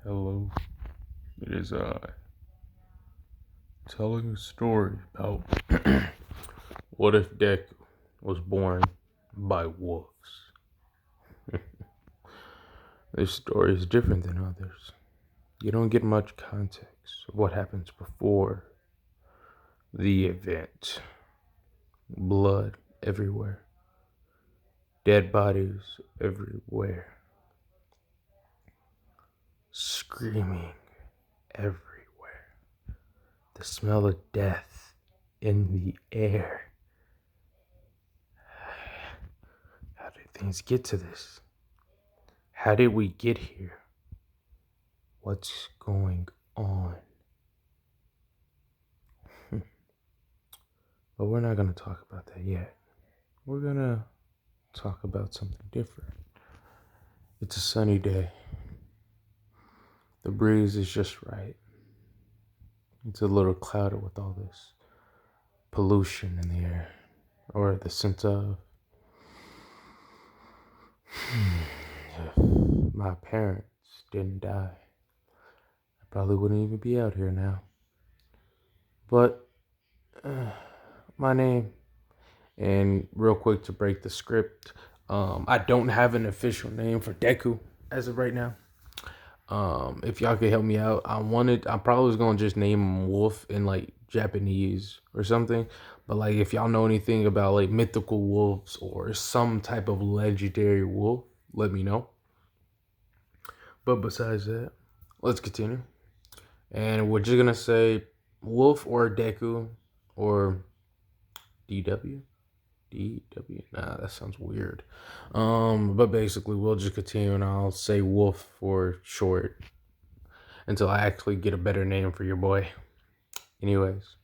Hello, it is I telling a story about what if Deku was born by wolves. This story is different than others. You don't get much context of what happens before the event. Blood everywhere, dead bodies everywhere, screaming everywhere, the smell of death in the air. How did things get to this? How did we get here? What's going on? But we're not going to talk about that yet. We're going to talk about something different. It's a sunny day. The breeze is just right. It's a little clouded with all this pollution in the air, or the sense of. If my parents didn't die, I probably wouldn't even be out here now. But my name, and real quick to break the script, I don't have an official name for Deku as of right now. If y'all could help me out, I probably was gonna just name him Wolf in like Japanese or something. But like if y'all know anything about like mythical wolves or some type of legendary wolf, let me know. But besides that, let's continue. And we're just gonna say Wolf or Deku or DW. DW. Nah, that sounds weird. But basically we'll just continue and I'll say Wolf for short until I actually get a better name for your boy. Anyways,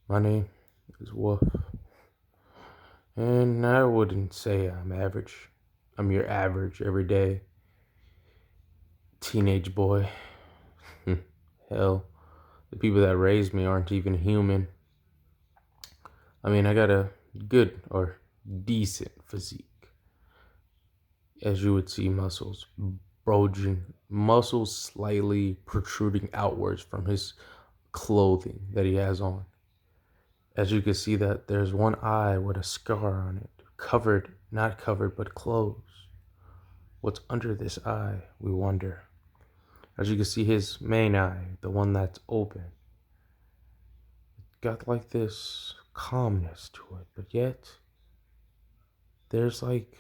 my name is Wolf. And I wouldn't say I'm average. I'm your average everyday teenage boy. Hell, the people that raised me aren't even human. I mean, I got a good or decent physique. As you would see, muscles bulging, muscles slightly protruding outwards from his clothing that he has on. As you can see that there's one eye with a scar on it, covered, not covered, but closed. What's under this eye, we wonder. As you can see his main eye, the one that's open, got like this calmness to it, but yet there's like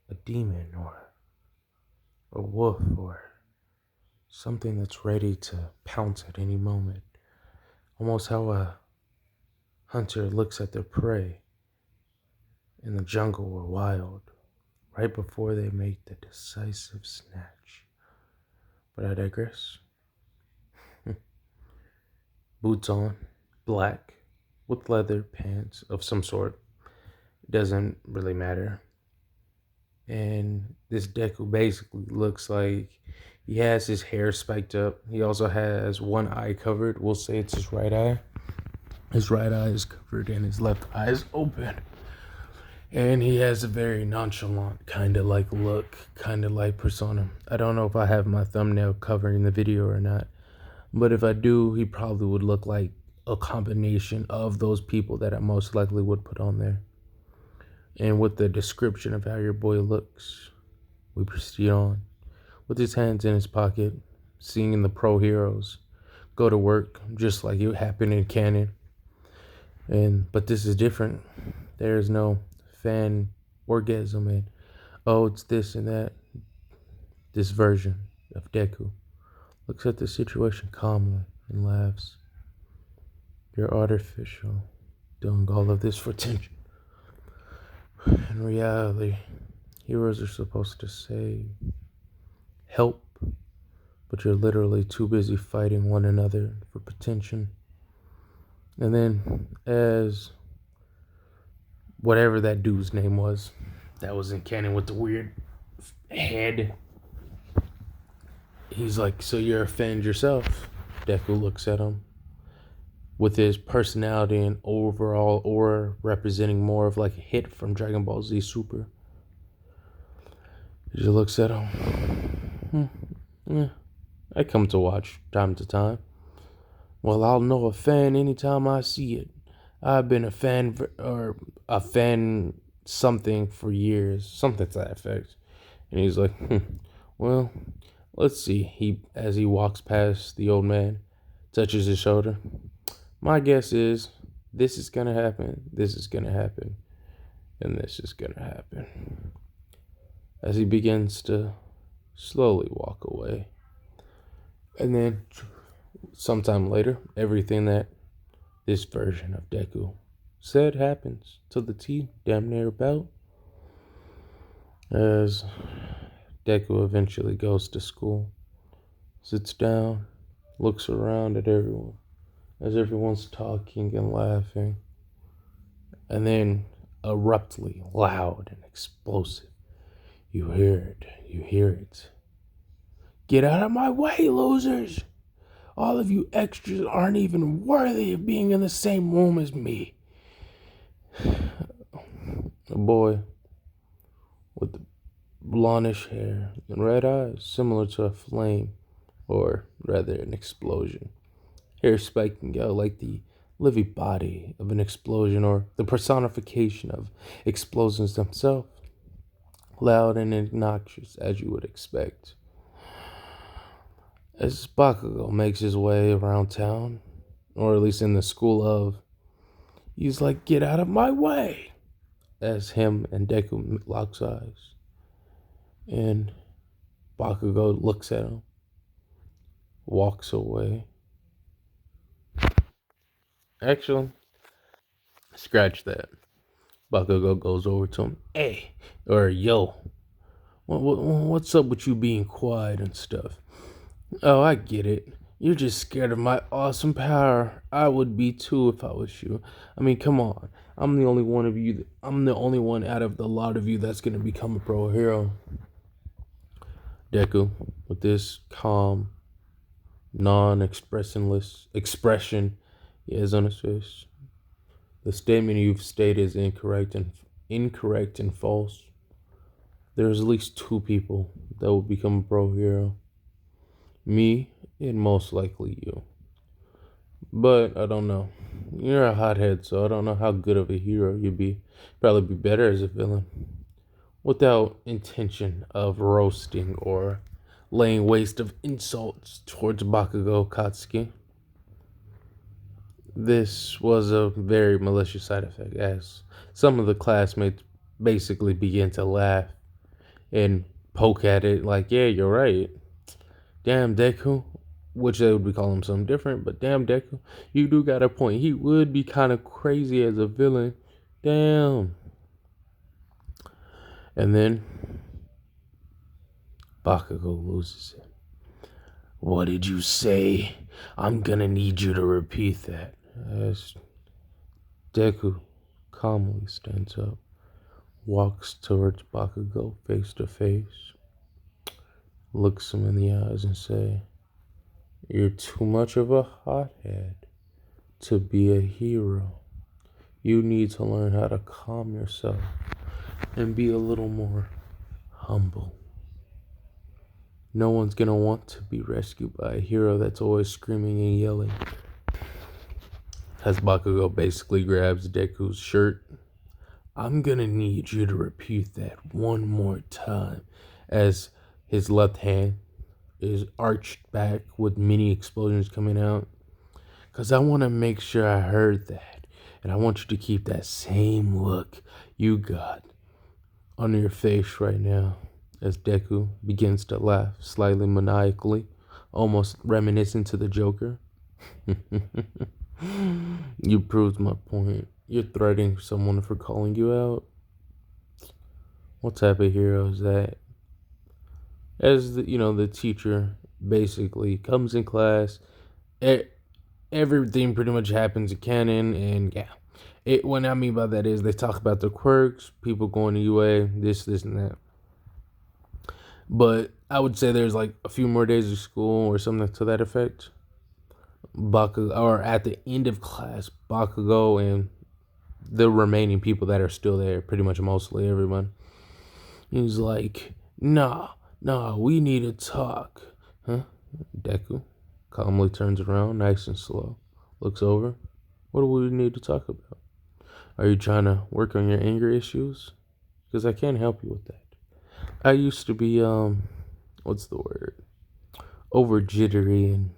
a demon or a wolf or something that's ready to pounce at any moment. Almost how a hunter looks at their prey in the jungle or wild right before they make the decisive snatch. But I digress. Boots on, black, with leather pants of some sort. It doesn't really matter. And this Deku basically looks like he has his hair spiked up. He also has one eye covered. We'll say it's his right eye. His right eye is covered and his left eye is open. And he has a very nonchalant kind of like look, kind of like persona. I don't know if I have my thumbnail covering the video or not. But if I do, he probably would look like a combination of those people that I most likely would put on there. And with the description of how your boy looks, we proceed on. With his hands in his pocket, seeing the pro heroes go to work just like it happened in canon. But this is different. There is no fan orgasm and oh, it's this and that. This version of Deku looks at the situation calmly and laughs. You're artificial, doing all of this for attention. In reality, heroes are supposed to say, help, but you're literally too busy fighting one another for attention. And then, as whatever that dude's name was, that was in canon with the weird head, he's like, so you're a fan yourself? Deku looks at him with his personality and overall aura representing more of like a hit from Dragon Ball Z Super. He just looks at him. Yeah. I come to watch time to time. Well, I'll know a fan anytime I see it. I've been or a fan something for years, something to that effect. And he's like, well, let's see. As he walks past the old man, touches his shoulder. My guess is this is gonna happen, this is gonna happen, and this is gonna happen. As he begins to slowly walk away. And then sometime later, everything that this version of Deku said happens to the T, damn near about. As Deku eventually goes to school, sits down, looks around at everyone as everyone's talking and laughing, and then abruptly, loud and explosive, you hear it. Get out of my way, losers! All of you extras aren't even worthy of being in the same room as me. A boy with blondish hair and red eyes, similar to a flame, or rather an explosion. Hair spiking out like the living body of an explosion, or the personification of explosions themselves. Loud and obnoxious, as you would expect. As Bakugo makes his way around town, or at least in the school of, he's like, get out of my way! As him and Deku locks eyes. And Bakugo looks at him, walks away. Actually, scratch that. Bakugo goes over to him. Hey, or yo, what's up with you being quiet and stuff? Oh, I get it. You're just scared of my awesome power. I would be too if I was you. I mean, come on. I'm the only one of you. I'm the only one out of the lot of you that's gonna become a pro hero. Deku, with this calm, non-expressionless expression he has on his face. The statement you've stated is incorrect and false. There's at least two people that will become a pro hero. Me and most likely you. But I don't know. You're a hothead, so I don't know how good of a hero you'd be. Probably be better as a villain. Without intention of roasting or laying waste of insults towards Bakugo Katsuki. This was a very malicious side effect, as some of the classmates basically began to laugh and poke at it like, yeah, you're right. Damn, Deku. Which they would be calling him something different, but damn, Deku, you do got a point. He would be kind of crazy as a villain. Damn. And then Bakugo loses it. What did you say? I'm gonna need you to repeat that. As Deku calmly stands up, walks towards Bakugo face to face, looks him in the eyes and say, you're too much of a hothead to be a hero. You need to learn how to calm yourself and be a little more humble. No one's gonna want to be rescued by a hero that's always screaming and yelling. As Bakugo basically grabs Deku's shirt, I'm gonna need you to repeat that one more time, as his left hand is arched back with many explosions coming out. Because I want to make sure I heard that. And I want you to keep that same look you got on your face right now. As Deku begins to laugh slightly maniacally, almost reminiscent to the Joker. You proved my point. You're threatening someone for calling you out. What type of hero is that? As the teacher basically comes in class, everything pretty much happens in canon, and yeah. What I mean by that is they talk about the quirks, people going to UA, this, and that. But I would say there's like a few more days of school or something to that effect. Bakugo, or at the end of class, Bakugo and the remaining people that are still there, pretty much mostly everyone, he's like, nah, we need to talk. Huh? Deku calmly turns around, nice and slow, looks over. What do we need to talk about? Are you trying to work on your anger issues? Because I can't help you with that. I used to be, what's the word? Over jittery and,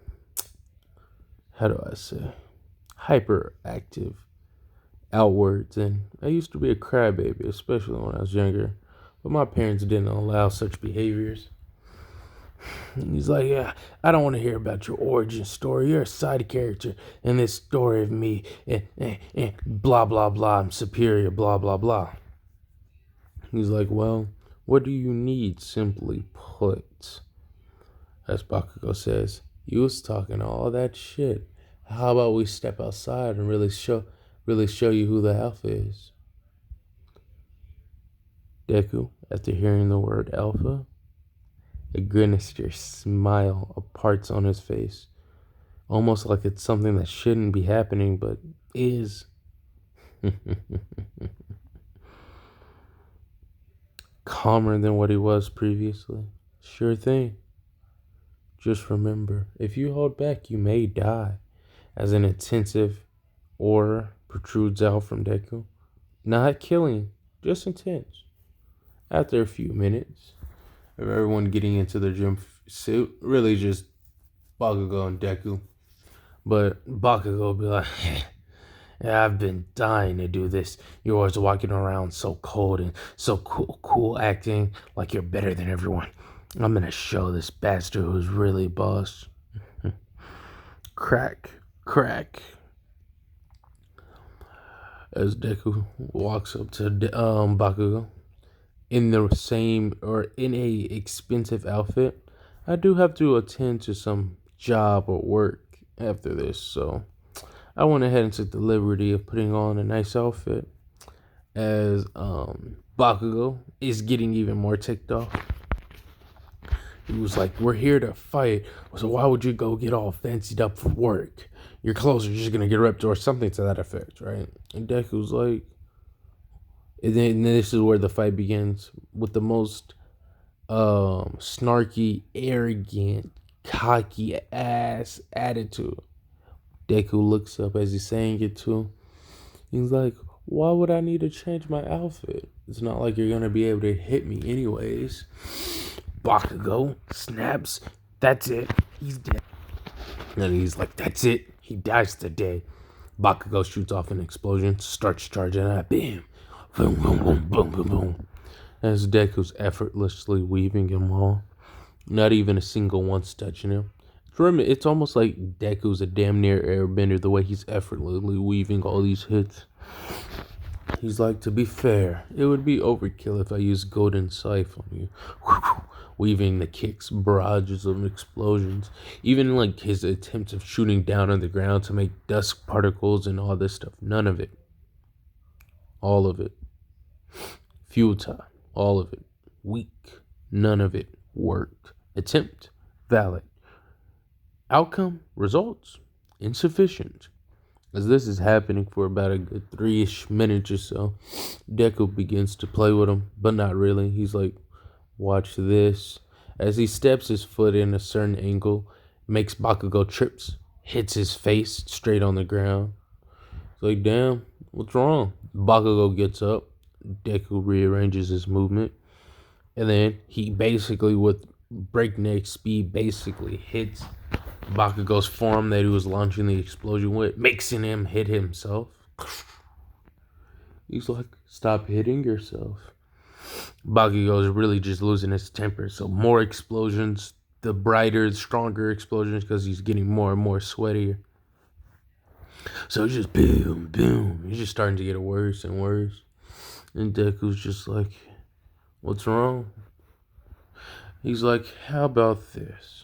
how do I say, hyperactive outwards. And I used to be a crybaby, especially when I was younger. But my parents didn't allow such behaviors. And he's like, yeah, I don't want to hear about your origin story. You're a side character in this story of me. And blah, blah, blah. I'm superior, blah, blah, blah. He's like, well, what do you need, simply put? As Bakugo says, you was talking all that shit. How about we step outside and really show you who the alpha is? Deku, after hearing the word alpha, a sinister smile parts on his face, almost like it's something that shouldn't be happening but is. Calmer than what he was previously. Sure thing. Just remember, if you hold back, you may die. As an intensive aura protrudes out from Deku. Not killing, just intense. After a few minutes of everyone getting into their gym suit, really just Bakugo and Deku. But Bakugo will be like, yeah, I've been dying to do this. You're always walking around so cold and so cool acting like you're better than everyone. I'm gonna show this bastard who's really boss. Crack, crack. As Deku walks up to Bakugo in the same or in a expensive outfit, I do have to attend to some job or work after this, so I went ahead and took the liberty of putting on a nice outfit. As Bakugo is getting even more ticked off. He was like, we're here to fight, so why would you go get all fancied up for work? Your clothes are just gonna get ripped or something to that effect, right? And Deku's like, and then this is where the fight begins with the most snarky, arrogant, cocky ass attitude. Deku looks up as he's saying it too. He's like, why would I need to change my outfit? It's not like you're gonna be able to hit me anyways. Bakugo snaps. That's it. He's dead. And he's like, that's it. He dies today. Bakugo shoots off an explosion, starts charging at bam. Boom, boom, boom, boom, boom, boom. As Deku's effortlessly weaving him all. Not even a single one's touching him. It's almost like Deku's a damn near airbender the way he's effortlessly weaving all these hits. He's like, to be fair, it would be overkill if I used Golden Scythe on you. Weaving the kicks, barrages of explosions. Even like his attempts of shooting down on the ground to make dust particles and all this stuff. None of it. All of it. Futile. All of it. Weak. None of it worked. Attempt. Valid. Outcome. Results. Insufficient. As this is happening for about a good 3-ish minutes or so, Deku begins to play with him, but not really. He's like, watch this. As he steps his foot in a certain angle, makes Bakugo trips, hits his face straight on the ground. It's like, damn, what's wrong? Bakugo gets up. Deku rearranges his movement. And then he basically, with breakneck speed, basically hits Bakugo's form that he was launching the explosion with, making him hit himself. He's like, stop hitting yourself. Bakugo is really just losing his temper. So more explosions, the brighter, stronger explosions, because he's getting more and more sweatier. So it's just boom, boom. He's just starting to get worse and worse. And Deku's just like, what's wrong? He's like, how about this?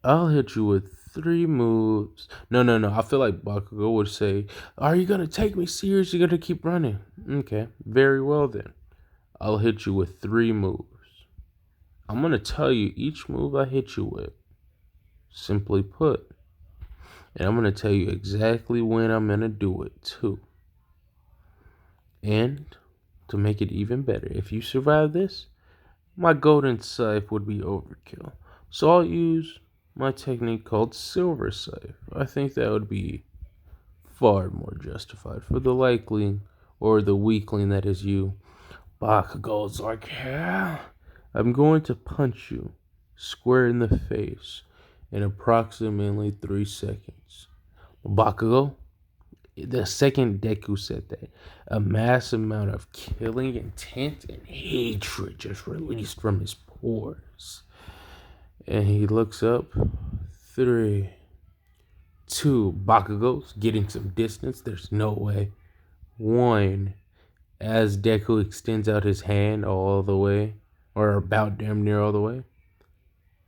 I'll hit you with 3 moves. No. I feel like Bakugo would say, are you going to take me serious? You're going to keep running. Okay, very well then. I'll hit you with 3 moves. I'm going to tell you each move I hit you with. Simply put. And I'm going to tell you exactly when I'm going to do it too. And to make it even better, if you survive this, my golden scythe would be overkill. So I'll use my technique called Silver Scythe. I think that would be far more justified for the likeling or the weakling that is you. Bakugo's like, yeah, I'm going to punch you square in the face in approximately 3 seconds. Bakugo, the second Deku said that, a mass amount of killing intent and hatred just released from his pores. And he looks up. 3, 2, Bakugo's getting some distance. There's no way. 1, as Deku extends out his hand all the way, or about damn near all the way,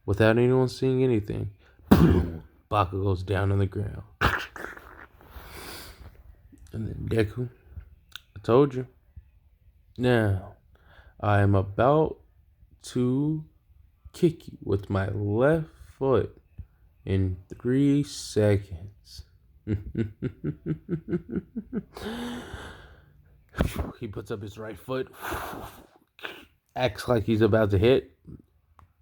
without anyone seeing anything. Boom! Bakugo's down on the ground. And then Deku, I told you. Now, I am about to kick you with my left foot in 3 seconds. He puts up his right foot, acts like he's about to hit.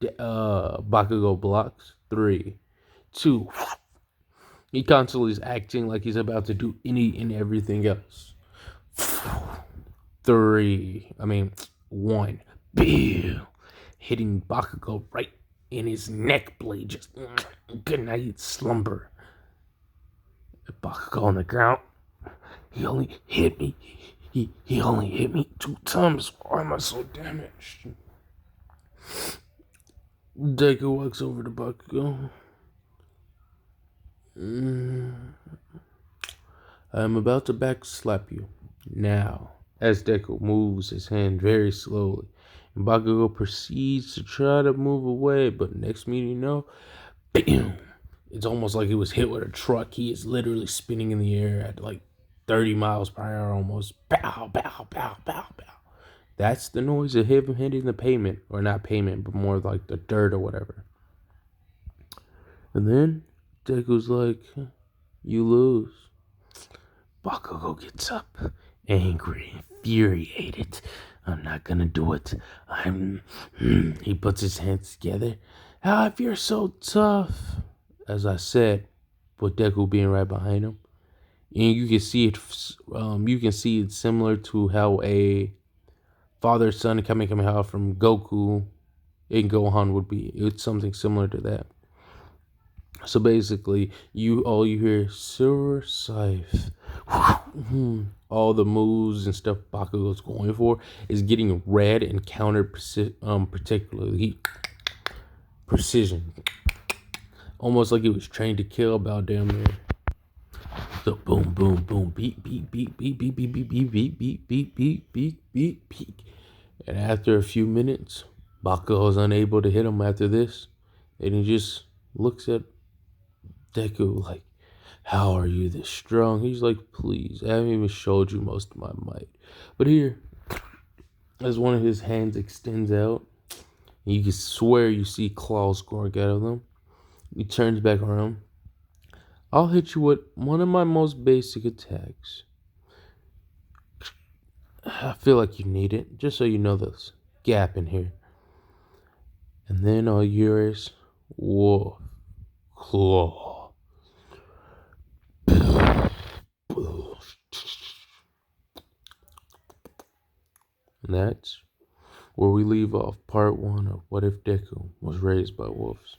Bakugo blocks. 3, 2. He constantly is acting like he's about to do any and everything else. 1. Boo! Hitting Bakugo right in his neck blade. Just good night, slumber. Bakugo on the ground. He only hit me. He only hit me 2 times. Why am I so damaged? Deku walks over to Bakugo. I'm about to backslap you. Now, as Deku moves his hand very slowly, and Bakugo proceeds to try to move away, but next minute you know, bam! It's almost like he was hit with a truck. He is literally spinning in the air at like 30 miles per hour almost. Pow, pow, pow, pow, pow. That's the noise of him hitting the pavement, or not pavement, but more like the dirt or whatever. And then Deku's like, you lose. Bakugo gets up, angry, infuriated. I'm not gonna do it. He puts his hands together. How if you're so tough? As I said, with Deku being right behind him. And you can see it. You can see it similar to how a father-son Kamehameha from Goku and Gohan would be. It's something similar to that. So basically, all you hear Silver Scythe. All the moves and stuff Bakugo's going for is getting read and countered particularly precision. Almost like he was trained to kill about damn near. So boom, boom, boom, beat, beat, beat, beat, beat, beat, beat, beat, beat, beat, beat, beat, beat, beat, beat. And after a few minutes, Bakugo's unable to hit him after this. And he just looks at Deku like, how are you this strong? He's like, please, I haven't even showed you most of my might. But here, as one of his hands extends out, you can swear you see claws growing out of them. He turns back around. I'll hit you with one of my most basic attacks. I feel like you need it, just so you know this gap in here. And then all yours, wolf claw. And that's where we leave off part 1 of What If Deku Was Raised by Wolves.